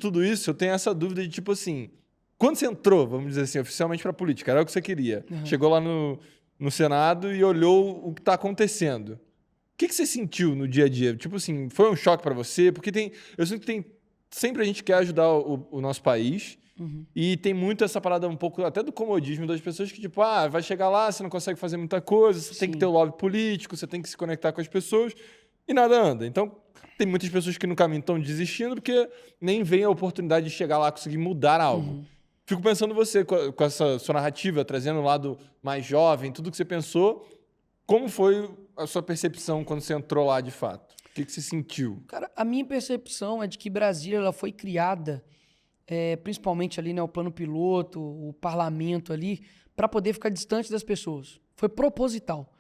tudo isso, eu tenho essa dúvida de, tipo assim, quando você entrou, vamos dizer assim, oficialmente pra política, era o que você queria. Chegou lá no Senado e olhou o que tá acontecendo. O que você sentiu no dia a dia? Tipo assim, foi um choque pra você? Porque eu sinto que sempre a gente quer ajudar o nosso país e tem muito essa parada um pouco até do comodismo das pessoas que, tipo, vai chegar lá, você não consegue fazer muita coisa, você tem que ter o lobby político, você tem que se conectar com as pessoas e nada anda. Então, tem muitas pessoas que no caminho estão desistindo porque nem vem a oportunidade de chegar lá e conseguir mudar algo. Fico pensando você, com essa sua narrativa, trazendo o lado mais jovem, tudo que você pensou, como foi a sua percepção quando você entrou lá de fato? O que você sentiu? Cara, a minha percepção é de que Brasília ela foi criada, principalmente ali, né, o plano piloto, o parlamento ali, para poder ficar distante das pessoas. Foi proposital.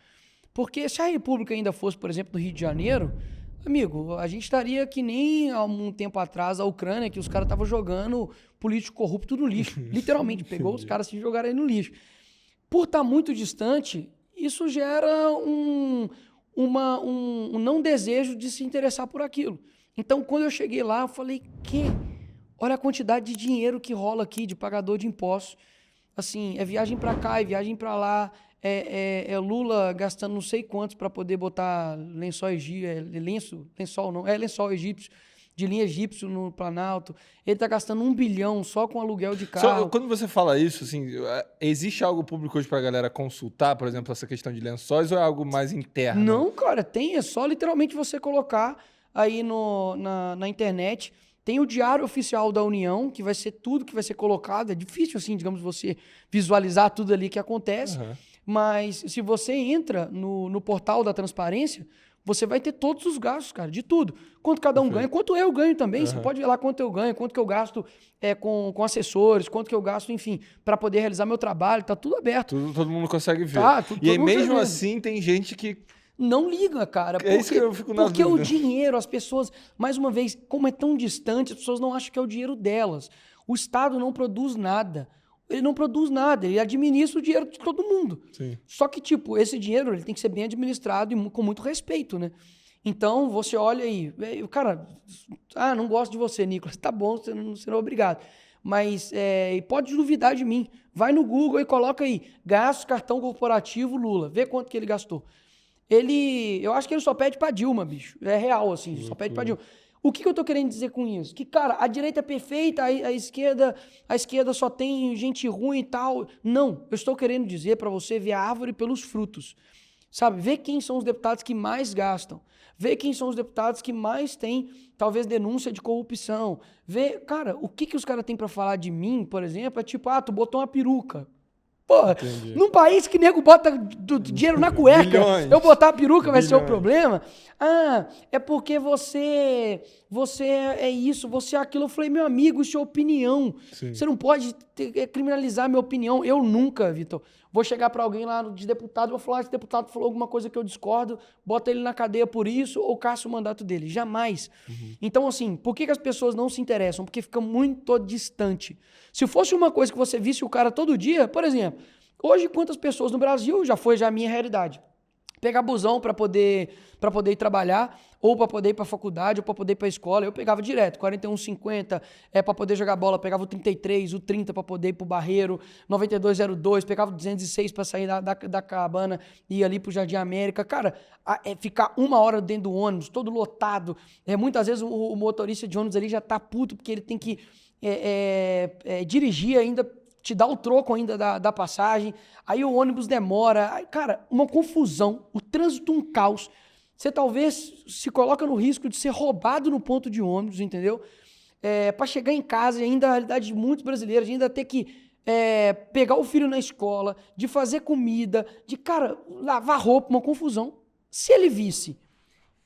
Porque se a República ainda fosse, por exemplo, no Rio de Janeiro, amigo, a gente estaria que nem há um tempo atrás a Ucrânia, que os caras estavam jogando político corrupto no lixo. Literalmente, pegou os caras e jogaram aí no lixo. Por estar muito distante, isso gera um não desejo de se interessar por aquilo. Então, quando eu cheguei lá, eu falei, olha a quantidade de dinheiro que rola aqui, de pagador de impostos. Assim, é viagem para cá, é viagem para lá, é Lula gastando não sei quantos para poder botar lençol egípcio, de linha egípcio no Planalto. Ele tá gastando 1 bilhão só com aluguel de carro. Quando você fala isso, assim, existe algo público hoje pra galera consultar, por exemplo, essa questão de lençóis, ou é algo mais interno? Não, cara, é só literalmente você colocar aí na internet. Tem o Diário Oficial da União, que vai ser tudo que vai ser colocado. É difícil, assim, digamos, você visualizar tudo ali que acontece. Mas se você entra no portal da transparência, você vai ter todos os gastos, cara, de tudo. Quanto cada um ganha, quanto eu ganho também. Você pode ver lá quanto eu ganho, quanto que eu gasto com assessores, quanto que eu gasto, enfim, para poder realizar meu trabalho. Tá tudo aberto. Todo mundo consegue ver. Tá, e aí, mesmo assim, tem gente que... Não liga, cara. É isso que eu fico na porque dúvida. O dinheiro, as pessoas, mais uma vez, como é tão distante, as pessoas não acham que é o dinheiro delas. O Estado não produz nada. Ele não produz nada, ele administra o dinheiro de todo mundo. Sim. Só que, tipo, esse dinheiro ele tem que ser bem administrado e com muito respeito, né? Então, você olha aí, cara, não gosto de você, Nicolas. Tá bom, você não é obrigado. Mas pode duvidar de mim. Vai no Google e coloca aí, gastos, cartão corporativo, Lula. Vê quanto que ele gastou. Eu acho que ele só pede pra Dilma, bicho. É real, assim, só pede pra Dilma. O que eu tô querendo dizer com isso? Que, cara, a direita é perfeita, a esquerda só tem gente ruim e tal. Não, eu estou querendo dizer pra você ver a árvore pelos frutos. Sabe? Ver quem são os deputados que mais gastam. Ver quem são os deputados que mais têm, talvez, denúncia de corrupção. Ver, cara, o que os caras têm pra falar de mim, por exemplo, é tipo, tu botou uma peruca. Porra, num país que nego bota dinheiro na cueca, Milhões. eu botar a peruca vai ser o problema? É porque você é isso, você é aquilo. Eu falei, meu amigo, isso é opinião. Sim. Você não pode criminalizar a minha opinião. Eu nunca, Vitor, vou chegar pra alguém lá de deputado e vou falar, esse deputado falou alguma coisa que eu discordo, bota ele na cadeia por isso ou caça o mandato dele. Jamais. Então, assim, por que as pessoas não se interessam? Porque fica muito distante. Se fosse uma coisa que você visse o cara todo dia, por exemplo, hoje quantas pessoas no Brasil, já a minha realidade, pegar busão para poder ir trabalhar, ou para poder ir para faculdade, ou para poder ir para escola, eu pegava direto, 41,50 para poder jogar bola, pegava o 33, o 30 para poder ir pro Barreiro, 9202, pegava o 206 para sair da cabana e ir ali pro Jardim América. Cara, ficar 1 hora dentro do ônibus, todo lotado, muitas vezes o motorista de ônibus ali já tá puto, porque ele tem que dirigir ainda, te dá o troco ainda da passagem, aí o ônibus demora, cara, uma confusão, o trânsito um caos, você talvez se coloca no risco de ser roubado no ponto de ônibus, entendeu? Para chegar em casa, ainda a realidade de muitos brasileiros, ainda ter que pegar o filho na escola, de fazer comida, de, cara, lavar roupa, uma confusão. Se ele visse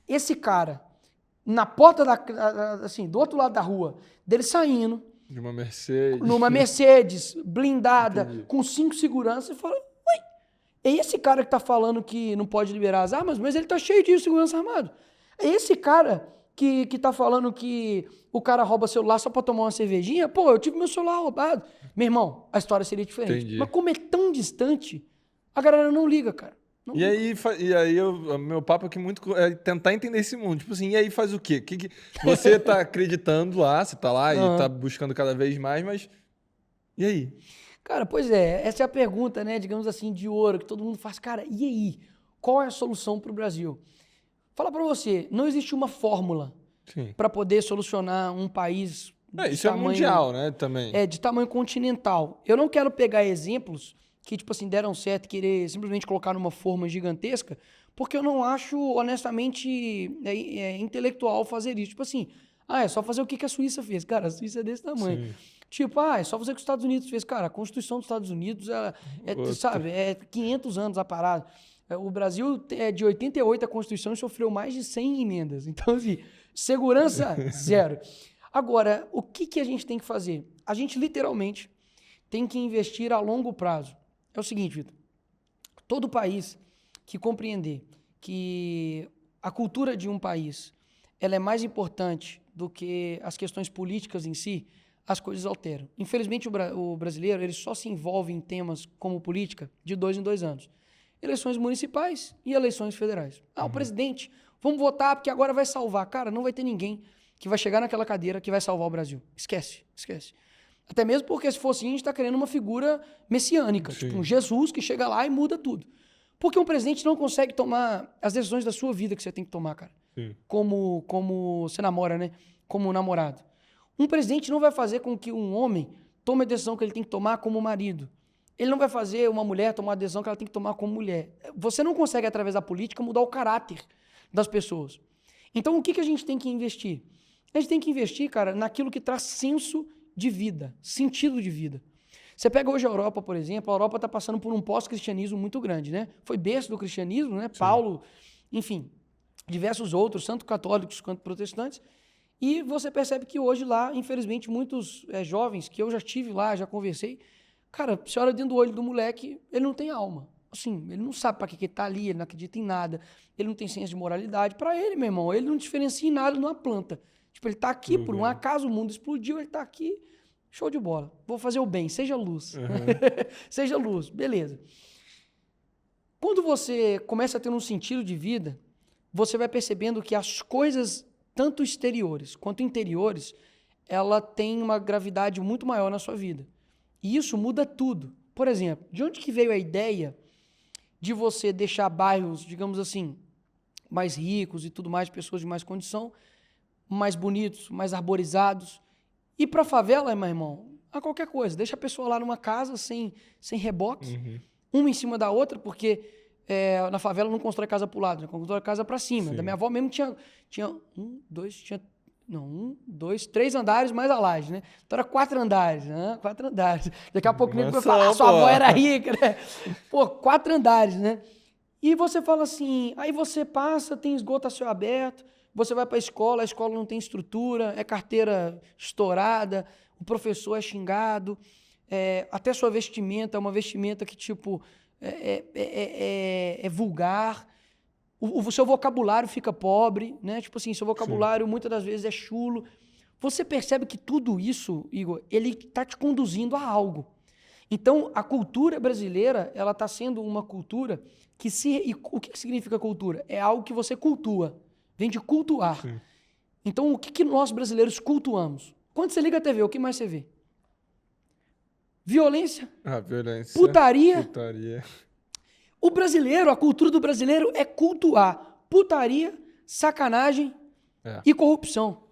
esse cara na porta assim, do outro lado da rua, dele saindo, de uma Mercedes. Numa Mercedes, blindada, Entendi. com 5 seguranças, e fala, ué, é esse cara que tá falando que não pode liberar as armas, mas ele tá cheio de segurança armado. É esse cara que tá falando que o cara rouba celular só pra tomar uma cervejinha? Pô, eu tive meu celular roubado. Meu irmão, a história seria diferente. Entendi. Mas como é tão distante, a galera não liga, cara. Não- E aí meu papo aqui muito é tentar entender esse mundo. Tipo assim, e aí faz o quê? Você tá acreditando lá, você tá lá e Aham. tá buscando cada vez mais, mas e aí? Cara, pois é, essa é a pergunta, né, digamos assim, de ouro, que todo mundo faz. Cara, e aí? Qual é a solução para o Brasil? Fala para você, não existe uma fórmula Sim. para poder solucionar um país de Isso é mundial, né, também. de tamanho continental. Eu não quero pegar exemplos que, tipo assim, deram certo e querer simplesmente colocar numa forma gigantesca, porque eu não acho, honestamente, intelectual fazer isso. Tipo assim, é só fazer o que a Suíça fez. Cara, a Suíça é desse tamanho. Sim. Tipo, é só fazer o que os Estados Unidos fez. Cara, a Constituição dos Estados Unidos, Outro. sabe, é 500 anos a parada. O Brasil é de 88 a Constituição e sofreu mais de 100 emendas. Então, assim, segurança, zero. Agora, o que a gente tem que fazer? A gente, literalmente, tem que investir a longo prazo. É o seguinte, Vitor. Todo país que compreender que a cultura de um país ela é mais importante do que as questões políticas em si, as coisas alteram. Infelizmente, o brasileiro ele só se envolve em temas como política de 2 em 2 anos. Eleições municipais e eleições federais. O presidente, vamos votar porque agora vai salvar. Cara, não vai ter ninguém que vai chegar naquela cadeira que vai salvar o Brasil. Esquece, esquece. Até mesmo porque se fosse assim, a gente está querendo uma figura messiânica, Sim. tipo um Jesus que chega lá e muda tudo. Porque um presidente não consegue tomar as decisões da sua vida que você tem que tomar, cara. Sim. Como você namora, né? Como namorado. Um presidente não vai fazer com que um homem tome a decisão que ele tem que tomar como marido. Ele não vai fazer uma mulher tomar a decisão que ela tem que tomar como mulher. Você não consegue, através da política, mudar o caráter das pessoas. Então, o que a gente tem que investir? A gente tem que investir, cara, naquilo que traz senso de vida, sentido de vida. Você pega hoje a Europa, por exemplo, a Europa está passando por um pós-cristianismo muito grande, né? Foi berço do cristianismo, né? Sim. Paulo, enfim, diversos outros, tanto católicos quanto protestantes. E você percebe que hoje lá, infelizmente, muitos jovens, que eu já estive lá, já conversei, cara, você olha dentro do olho do moleque, ele não tem alma. Assim, ele não sabe para que ele tá ali, ele não acredita em nada, ele não tem senso de moralidade. Para ele, meu irmão, ele não diferencia em nada numa planta. Tipo, ele tá aqui, por um acaso o mundo explodiu, ele tá aqui, show de bola. Vou fazer o bem, seja luz. Seja luz, beleza. Quando você começa a ter um sentido de vida, você vai percebendo que as coisas, tanto exteriores quanto interiores, ela tem uma gravidade muito maior na sua vida. E isso muda tudo. Por exemplo, de onde que veio a ideia de você deixar bairros, digamos assim, mais ricos e tudo mais, pessoas de mais condição, mais bonitos, mais arborizados? E para a favela, meu irmão, a qualquer coisa. Deixa a pessoa lá numa casa sem reboque, uma em cima da outra, porque na favela não constrói casa para o lado, né? Constrói casa para cima. Sim. Da minha avó mesmo tinha 3 andares mais a laje, né? Então era 4 andares, né? 4 andares. Daqui a pouco ninguém vai falar, sua avó era rica, né? Pô, 4 andares, né? E você fala assim, aí você passa, tem esgoto a céu aberto, você vai para a escola não tem estrutura, é carteira estourada, o professor é xingado, até sua vestimenta é uma vestimenta que, tipo, é vulgar. O seu vocabulário fica pobre, né? Tipo assim, seu vocabulário muitas das vezes é chulo. Você percebe que tudo isso, Igor, ele está te conduzindo a algo. Então, a cultura brasileira, ela está sendo uma cultura que e o que significa cultura? É algo que você cultua, vem de cultuar. Sim. Então, o que nós brasileiros cultuamos? Quando você liga a TV, o que mais você vê? Violência. Violência. Putaria. Putaria. O brasileiro, a cultura do brasileiro é cultuar putaria, sacanagem e corrupção.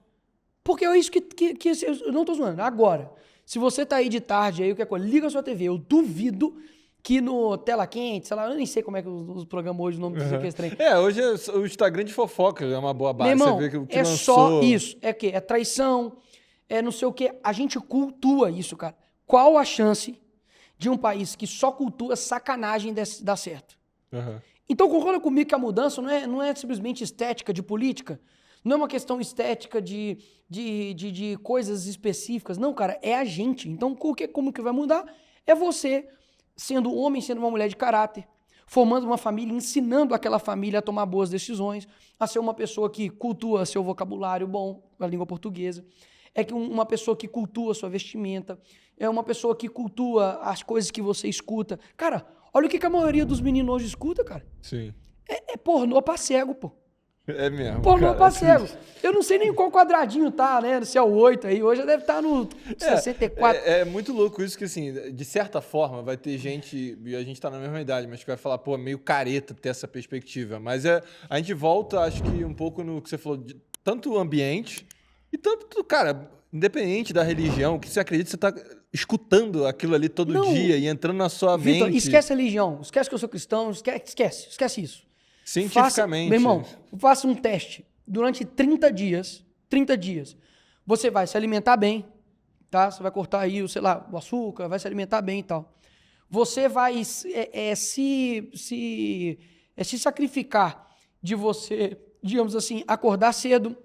Porque é isso que eu não estou zoando. Agora, se você tá aí de tarde, aí, liga a sua TV, eu duvido que no Tela Quente, sei lá, eu nem sei como é que os programas hoje, o nome disso aqui é estranho. Hoje o Instagram de fofoca é uma boa base. Meu irmão, você vê que é lançou... só isso. É que é traição, é não sei o quê. A gente cultua isso, cara. Qual a chance de um país que só cultua sacanagem dar certo? Então concorda comigo que a mudança não é simplesmente estética de política, não é uma questão estética de coisas específicas, não, cara, é a gente. Então como que vai mudar? É você sendo um homem, sendo uma mulher de caráter, formando uma família, ensinando aquela família a tomar boas decisões, a ser uma pessoa que cultua seu vocabulário bom, a língua portuguesa, é que uma pessoa que cultua sua vestimenta, é uma pessoa que cultua as coisas que você escuta. Cara, Olha o que a maioria dos meninos hoje escuta, cara. Sim. É pornô pra cego, pô. É mesmo. Pornô cara, pra cego. Eu não sei nem qual quadradinho tá, né? Se é o 8 aí. Hoje já deve estar no 64. É muito louco isso que, assim, de certa forma, vai ter gente, e a gente tá na mesma idade, mas que vai falar, pô, meio careta ter essa perspectiva. Mas a gente volta, acho que um pouco no que você falou, de tanto o ambiente e tanto, cara, independente da religião, o que você acredita, você tá escutando aquilo ali todo Não. dia e entrando na sua Vitor, mente. esquece a religião. Esquece que eu sou cristão. Esquece isso. Cientificamente. Meu irmão, faça um teste. Durante 30 dias, você vai se alimentar bem, tá? Você vai cortar aí, sei lá, o açúcar, vai se alimentar bem e tal. Você vai se sacrificar de você, digamos assim, acordar cedo,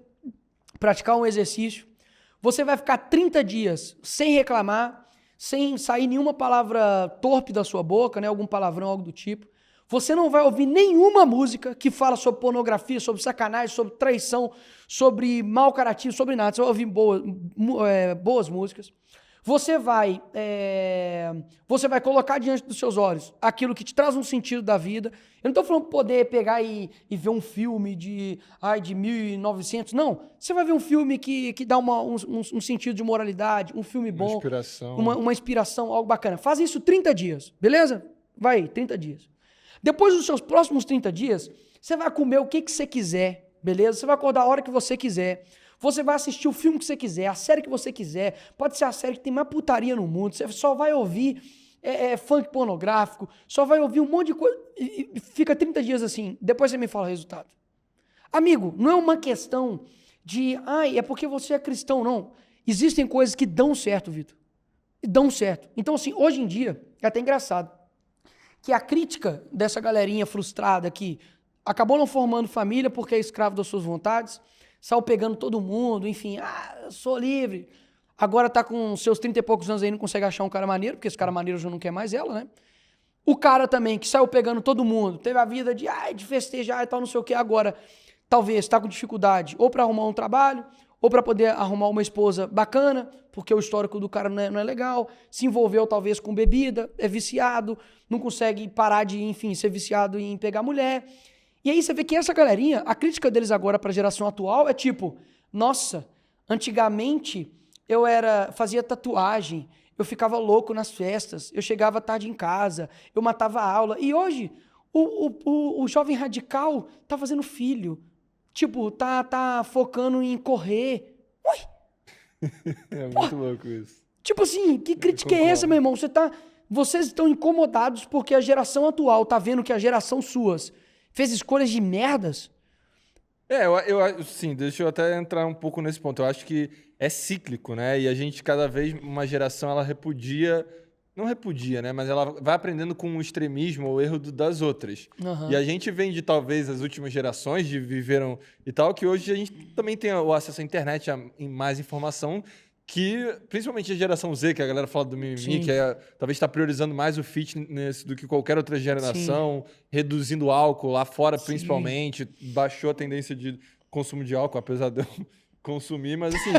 praticar um exercício. Você vai ficar 30 dias sem reclamar, sem sair nenhuma palavra torpe da sua boca, né? Algum palavrão, algo do tipo. Você não vai ouvir nenhuma música que fala sobre pornografia, sobre sacanagem, sobre traição, sobre mau caratismo, sobre nada. Você vai ouvir boas músicas. Você vai colocar diante dos seus olhos aquilo que te traz um sentido da vida. Eu não estou falando poder pegar e ver um filme de 1900. Não. Você vai ver um filme que dá um sentido de moralidade, um filme bom. Uma inspiração. Uma inspiração, algo bacana. Faz isso 30 dias, beleza? Vai, 30 dias. Depois dos seus próximos 30 dias, você vai comer o que você quiser, beleza? Você vai acordar a hora que você quiser. Você vai assistir o filme que você quiser, a série que você quiser. Pode ser a série que tem mais putaria no mundo. Você só vai ouvir funk pornográfico, só vai ouvir um monte de coisa. E fica 30 dias assim. Depois você me fala o resultado. Amigo, não é uma questão de... é porque você é cristão, não. Existem coisas que dão certo, Vitor. Dão certo. Então, assim, hoje em dia, é até engraçado, que a crítica dessa galerinha frustrada que acabou não formando família porque é escravo das suas vontades, saiu pegando todo mundo, enfim, eu sou livre. Agora tá com seus 30 e poucos anos aí, não consegue achar um cara maneiro, porque esse cara maneiro já não quer mais ela, né? O cara também que saiu pegando todo mundo, teve a vida de festejar e tal, não sei o que, agora talvez tá com dificuldade ou para arrumar um trabalho, ou para poder arrumar uma esposa bacana, porque o histórico do cara não é legal, se envolveu talvez com bebida, é viciado, não consegue parar de, enfim, ser viciado em pegar mulher. E aí você vê que essa galerinha, a crítica deles agora para a geração atual é tipo, nossa, antigamente eu fazia tatuagem, eu ficava louco nas festas, eu chegava tarde em casa, eu matava a aula, e hoje o jovem radical tá fazendo filho, tipo, tá focando em correr. Ui! É muito louco isso. Tipo assim, que crítica é essa, meu irmão? Vocês estão incomodados porque a geração atual tá vendo que a geração suas fez escolhas de merdas? Sim, deixa eu até entrar um pouco nesse ponto. Eu acho que é cíclico, né? E a gente, cada vez, uma geração, ela não repudia, né? Mas ela vai aprendendo com o extremismo ou o erro das outras. Uhum. E a gente vem de, talvez, as últimas gerações de viveram e tal, que hoje a gente também tem o acesso à internet, a mais informação, que, principalmente a geração Z, que a galera fala do mimimi, Sim. que talvez está priorizando mais o fitness do que qualquer outra geração, reduzindo o álcool lá fora, principalmente, baixou a tendência de consumo de álcool, apesar de eu consumir, mas assim...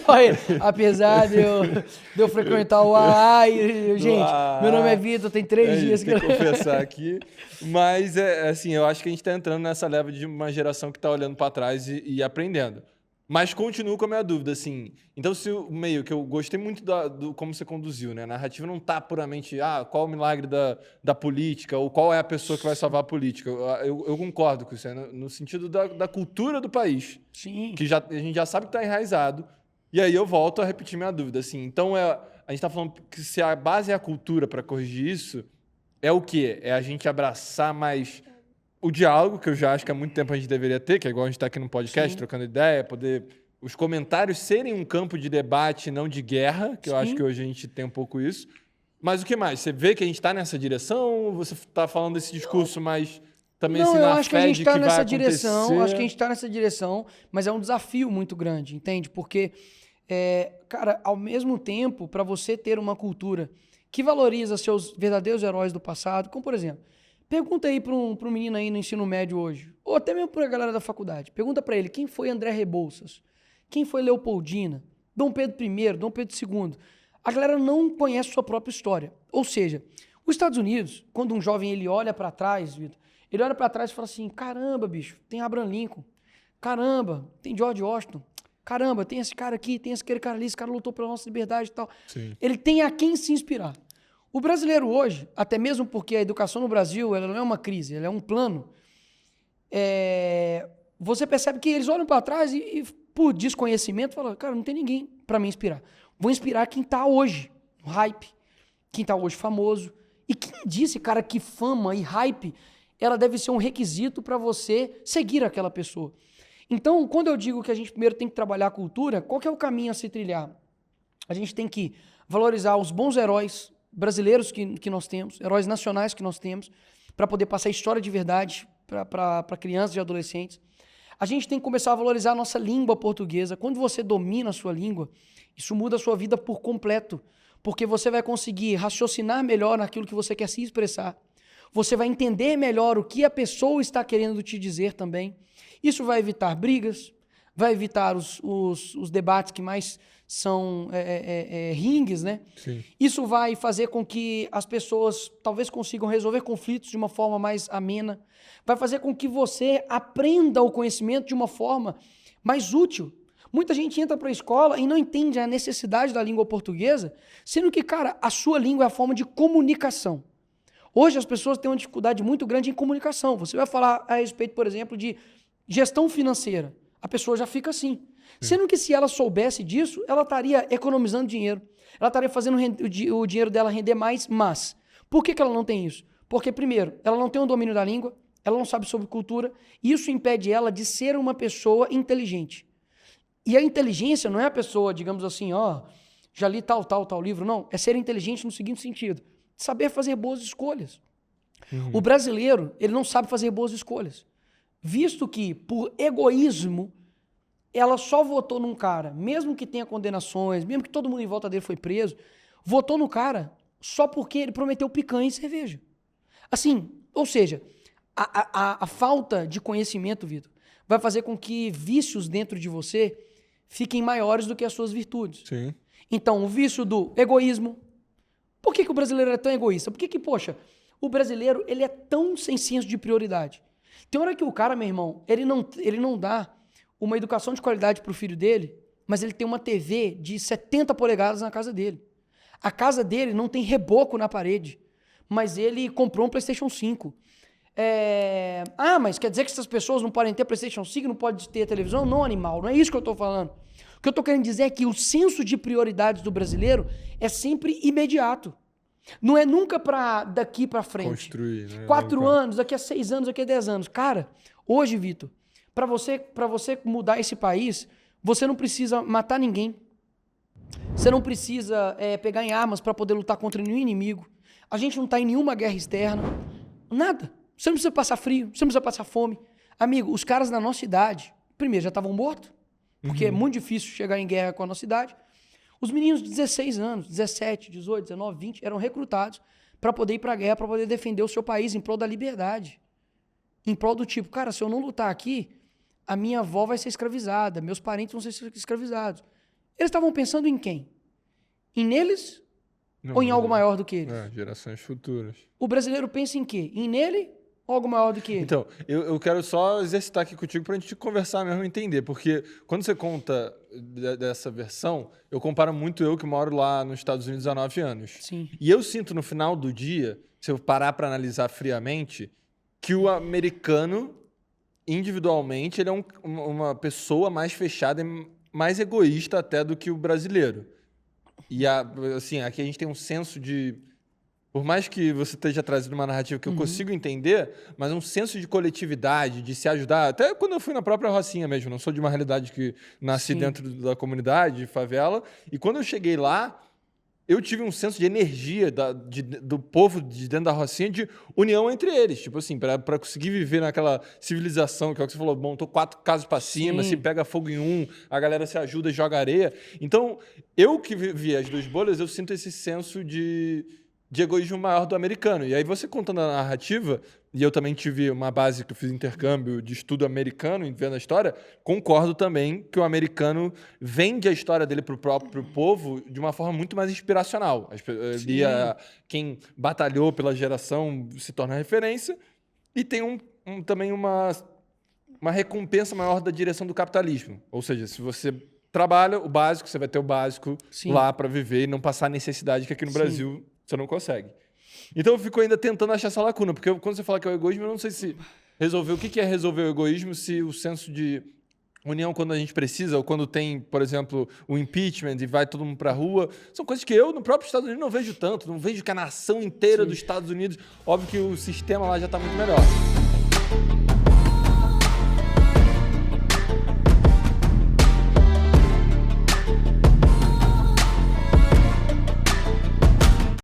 Olha, apesar de eu frequentar o AA, gente, meu nome é Vitor, tem 3 dias que... Tem que confessar aqui, mas, assim, eu acho que a gente está entrando nessa leva de uma geração que está olhando para trás e aprendendo. Mas continuo com a minha dúvida, assim. Então, se o meio que eu gostei muito do como você conduziu, né? A narrativa não tá puramente, qual o milagre da política, ou qual é a pessoa que vai salvar a política. Eu concordo com isso, no sentido da cultura do país. Sim. Que a gente já sabe que está enraizado. E aí eu volto a repetir minha dúvida, assim. Então, a gente está falando que se a base é a cultura para corrigir isso, é o quê? É a gente abraçar mais... O diálogo, que eu já acho que há muito tempo a gente deveria ter, que é igual a gente está aqui no podcast, trocando ideia, poder... Os comentários serem um campo de debate, não de guerra, que eu acho que hoje a gente tem um pouco isso. Mas o que mais? Você vê que a gente está nessa direção? Ou você está falando desse discurso mais... Também não, assim, eu na acho que a fé gente de está que vai nessa acontecer? direção, acho que a gente está nessa direção, mas é um desafio muito grande, entende? Porque, cara, ao mesmo tempo, para você ter uma cultura que valoriza seus verdadeiros heróis do passado, como por exemplo, pergunta aí para um menino aí no ensino médio hoje, ou até mesmo para a galera da faculdade, pergunta para ele quem foi André Rebouças, quem foi Leopoldina, Dom Pedro I, Dom Pedro II. A galera não conhece sua própria história. Ou seja, Os Estados Unidos, quando um jovem ele olha para trás, Vitor, ele olha para trás e fala assim, caramba, bicho, tem Abraham Lincoln, caramba, tem George Washington, caramba, tem esse cara aqui, tem aquele cara ali, esse cara lutou pela nossa liberdade e tal. Sim. Ele tem a quem se inspirar. O brasileiro hoje, até mesmo porque a educação no Brasil ela não é uma crise, ela é um plano, você percebe que eles olham para trás e, por desconhecimento, falam, cara, não tem ninguém para me inspirar. Vou inspirar quem está hoje no hype, quem está hoje famoso. E quem disse, cara, que fama e hype ela deve ser um requisito para você seguir aquela pessoa? Então, quando eu digo que a gente primeiro tem que trabalhar a cultura, qual que é o caminho a se trilhar? A gente tem que valorizar os bons heróis brasileiros que nós temos, heróis nacionais que nós temos, para poder passar história de verdade para crianças e adolescentes. A gente tem que começar a valorizar a nossa língua portuguesa. Quando você domina a sua língua, isso muda a sua vida por completo, porque você vai conseguir raciocinar melhor naquilo que você quer se expressar. Você vai entender melhor o que a pessoa está querendo te dizer também. Isso vai evitar brigas, vai evitar os debates que mais são ringues, né? Sim. Isso vai fazer com que as pessoas talvez consigam resolver conflitos de uma forma mais amena. Vai fazer com que você aprenda o conhecimento de uma forma mais útil. Muita gente entra para a escola e não entende a necessidade da língua portuguesa, sendo que, cara, a sua língua é a forma de comunicação. Hoje as pessoas têm uma dificuldade muito grande em comunicação. Você vai falar a respeito, por exemplo, de gestão financeira. A pessoa já fica assim. Sendo que se ela soubesse disso, ela estaria economizando dinheiro. Ela estaria fazendo o dinheiro dela render mais, mas por que ela não tem isso? Porque, primeiro, ela não tem um domínio da língua, ela não sabe sobre cultura, e isso impede ela de ser uma pessoa inteligente. E a inteligência não é a pessoa, digamos assim, já li tal livro. Não, é ser inteligente no seguinte sentido. Saber fazer boas escolhas. Uhum. O brasileiro, ele não sabe fazer boas escolhas. Visto que, por egoísmo, ela só votou num cara, mesmo que tenha condenações, mesmo que todo mundo em volta dele foi preso, votou no cara só porque ele prometeu picanha e cerveja. Assim, ou seja, a falta de conhecimento, Vitor, vai fazer com que vícios dentro de você fiquem maiores do que as suas virtudes. Sim. Então, o vício do egoísmo. Por que o brasileiro é tão egoísta? Por que, poxa, o brasileiro ele é tão sem senso de prioridade? Tem hora que o cara, meu irmão, ele não dá uma educação de qualidade para o filho dele, mas ele tem uma TV de 70 polegadas na casa dele. A casa dele não tem reboco na parede, mas ele comprou um PlayStation 5. Mas quer dizer que essas pessoas não podem ter PlayStation 5, não podem ter televisão? Não, animal, não é isso que eu estou falando. O que eu estou querendo dizer é que o senso de prioridades do brasileiro é sempre imediato. Não é nunca daqui para frente. Construir, né? 4 anos, daqui a 6 anos, daqui a 10 anos. Cara, hoje, Vitor, para você mudar esse país, você não precisa matar ninguém. Você não precisa pegar em armas para poder lutar contra nenhum inimigo. A gente não está em nenhuma guerra externa. Nada. Você não precisa passar frio, você não precisa passar fome. Amigo, os caras na nossa idade, primeiro, já estavam mortos, porque é muito difícil chegar em guerra com a nossa idade. Os meninos de 16 anos, 17, 18, 19, 20, eram recrutados para poder ir para a guerra, para poder defender o seu país em prol da liberdade. Em prol do tipo, cara, se eu não lutar aqui, a minha avó vai ser escravizada, meus parentes vão ser escravizados. Eles estavam pensando em quem? Em neles ou em algo maior do que eles? Gerações futuras. O brasileiro pensa em quê? Em nele ou algo maior do que ele? Então, eu quero só exercitar aqui contigo para a gente conversar mesmo e entender, porque quando você conta dessa versão, eu comparo muito eu que moro lá nos Estados Unidos há 9 anos. Sim. E eu sinto no final do dia, se eu parar para analisar friamente, que o americano, individualmente, ele é uma pessoa mais fechada e mais egoísta até do que o brasileiro. E assim, aqui a gente tem um senso de... Por mais que você esteja trazendo uma narrativa que eu consigo entender, mas um senso de coletividade, de se ajudar. Até quando eu fui na própria Rocinha mesmo, não sou de uma realidade que nasci dentro da comunidade, de favela. E quando eu cheguei lá, eu tive um senso de energia do povo de dentro da Rocinha, de união entre eles. Tipo assim, para conseguir viver naquela civilização, que é o que você falou, montou 4 casas para cima, se pega fogo em um, a galera se ajuda e joga areia. Então, eu que vivi as 2 bolhas, eu sinto esse senso de de egoísmo maior do americano. E aí você contando a narrativa, e eu também tive uma base que eu fiz intercâmbio de estudo americano, vendo a história, concordo também que o americano vende a história dele para o próprio povo de uma forma muito mais inspiracional. Quem batalhou pela geração se torna referência, e tem também uma recompensa maior da direção do capitalismo. Ou seja, se você trabalha o básico, você vai ter o básico lá para viver e não passar necessidade que aqui no Brasil você não consegue. Então eu fico ainda tentando achar essa lacuna, porque quando você fala que é o egoísmo, eu não sei se resolver. O que é resolver o egoísmo se o senso de união quando a gente precisa, ou quando tem, por exemplo, o impeachment e vai todo mundo pra rua, são coisas que eu, no próprio Estados Unidos, não vejo tanto, não vejo que a nação inteira dos Estados Unidos, óbvio que o sistema lá já está muito melhor.